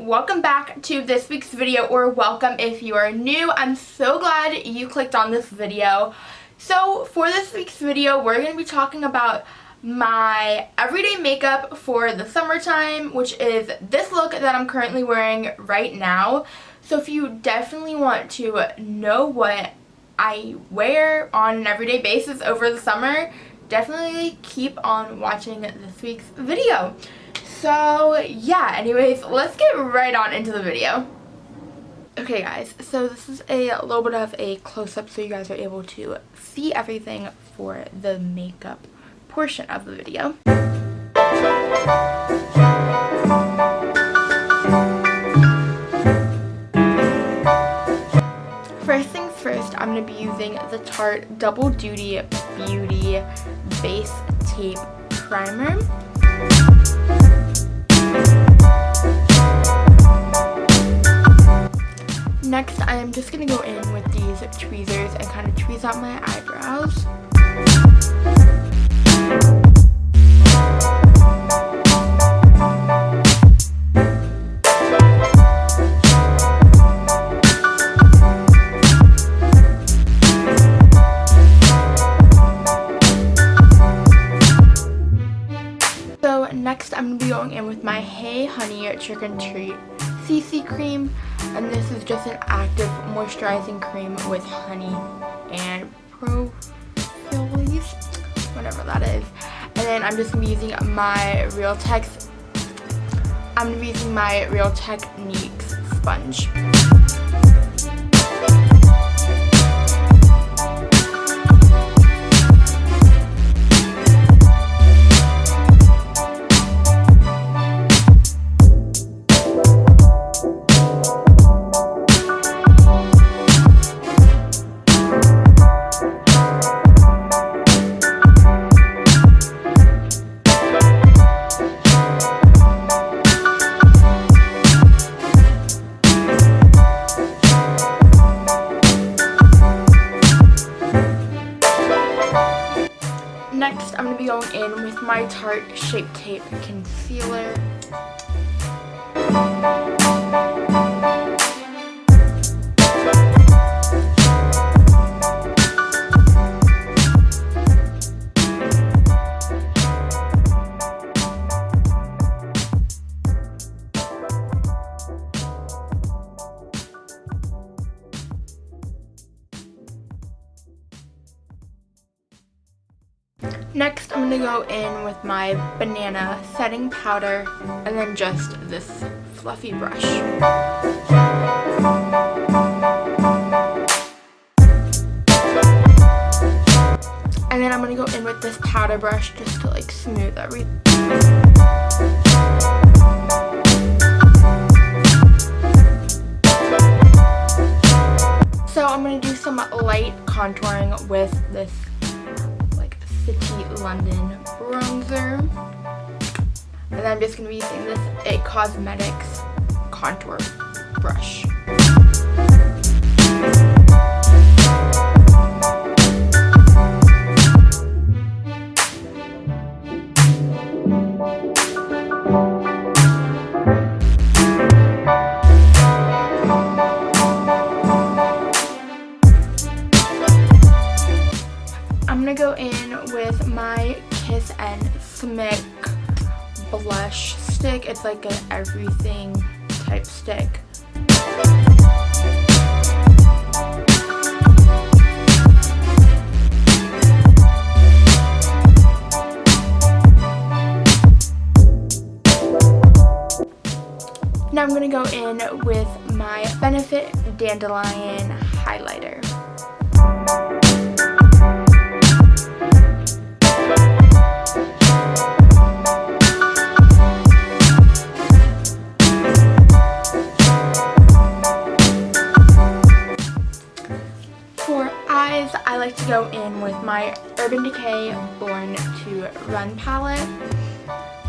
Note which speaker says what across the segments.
Speaker 1: welcome back to this week's video, or welcome if you are new. I'm so glad you clicked on this video. So for this week's video, we're going to be talking about my everyday makeup for the summertime, which is this look that I'm currently wearing right now. So if you definitely want to know what I wear on an everyday basis over the summer, definitely keep on watching this week's video. So yeah, anyways, let's get right on into the video. Okay guys, so this is a little bit of a close-up so you guys are able to see everything for the makeup portion of the video. First things first, I'm going to be using the Tarte Double Duty Beauty Base Tape Primer. Next, I am just going to go in with these tweezers and kind of tweeze out my eyebrows. So next, I'm going to be going in with my Hey Honey Trick and Treat CC cream, and this is just an active moisturizing cream with honey and propolis, whatever that is. And then I'm just going to be using my Real Techniques sponge. Next, I'm going to be going in with my Tarte Shape Tape Concealer. Next, I'm going to go in with my Banana Setting Powder and then just this fluffy brush. And then I'm going to go in with this powder brush just to like smooth everything. So I'm going to do some light contouring with this City London bronzer, and then I'm just going to be using this It Cosmetics contour brush. I'm going to go in with my Kiss and Smick blush stick. It's like an everything type stick. Now I'm going to go in with my Benefit Dandelion highlighter. I like to go in with my Urban Decay Born to Run palette,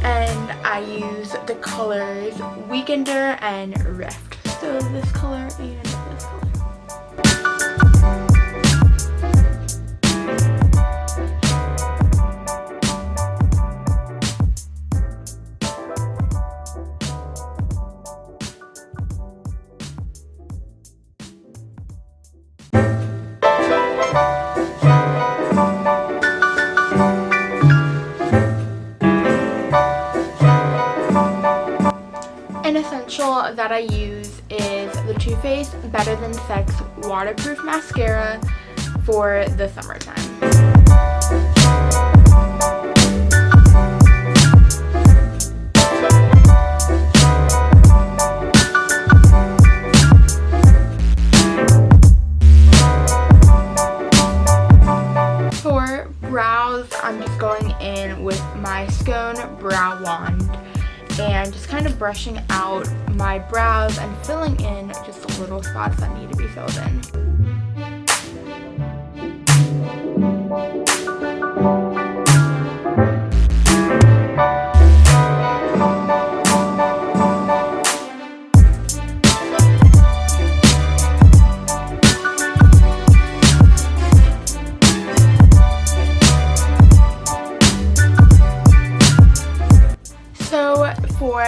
Speaker 1: and I use the colors Weekender and Rift. So this color and this color. I use is the Too Faced Better Than Sex Waterproof Mascara for the summertime. For brows, I'm just going in with my Scone Brow Wand and just kind of brushing out my brows and filling in just the little spots that need to be filled in. For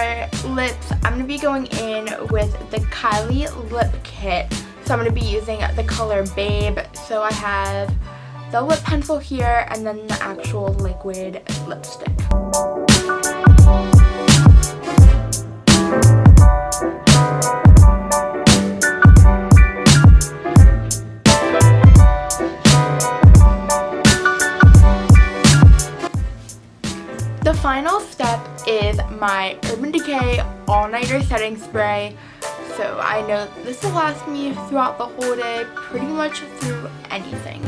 Speaker 1: lips, I'm going to be going in with the Kylie Lip Kit. So I'm going to be using the color Babe. So I have the lip pencil here and then the actual liquid lipstick. The final step is my Urban Decay All-Nighter Setting Spray. So I know this will last me throughout the whole day, pretty much through anything.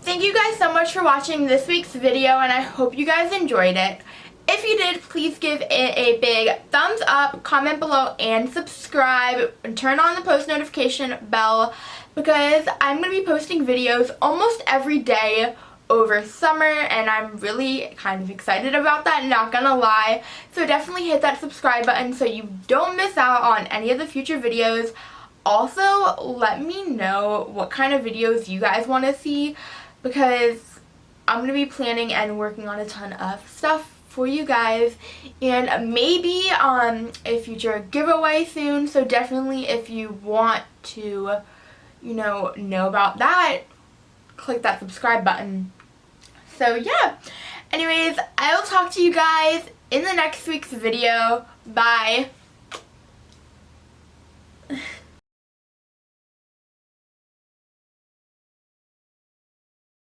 Speaker 1: Thank you guys so much for watching this week's video, and I hope you guys enjoyed it. If you did, please give it a big thumbs up, comment below, and subscribe. And turn on the post notification bell because I'm going to be posting videos almost every day over summer, and I'm really kind of excited about that, not gonna lie. So definitely hit that subscribe button so you don't miss out on any of the future videos. Also, let me know what kind of videos you guys want to see because I'm gonna be planning and working on a ton of stuff for you guys, and maybe a future giveaway soon. So definitely, if you want to know about that, click that subscribe button. So yeah, anyways, I will talk to you guys in the next week's video. Bye.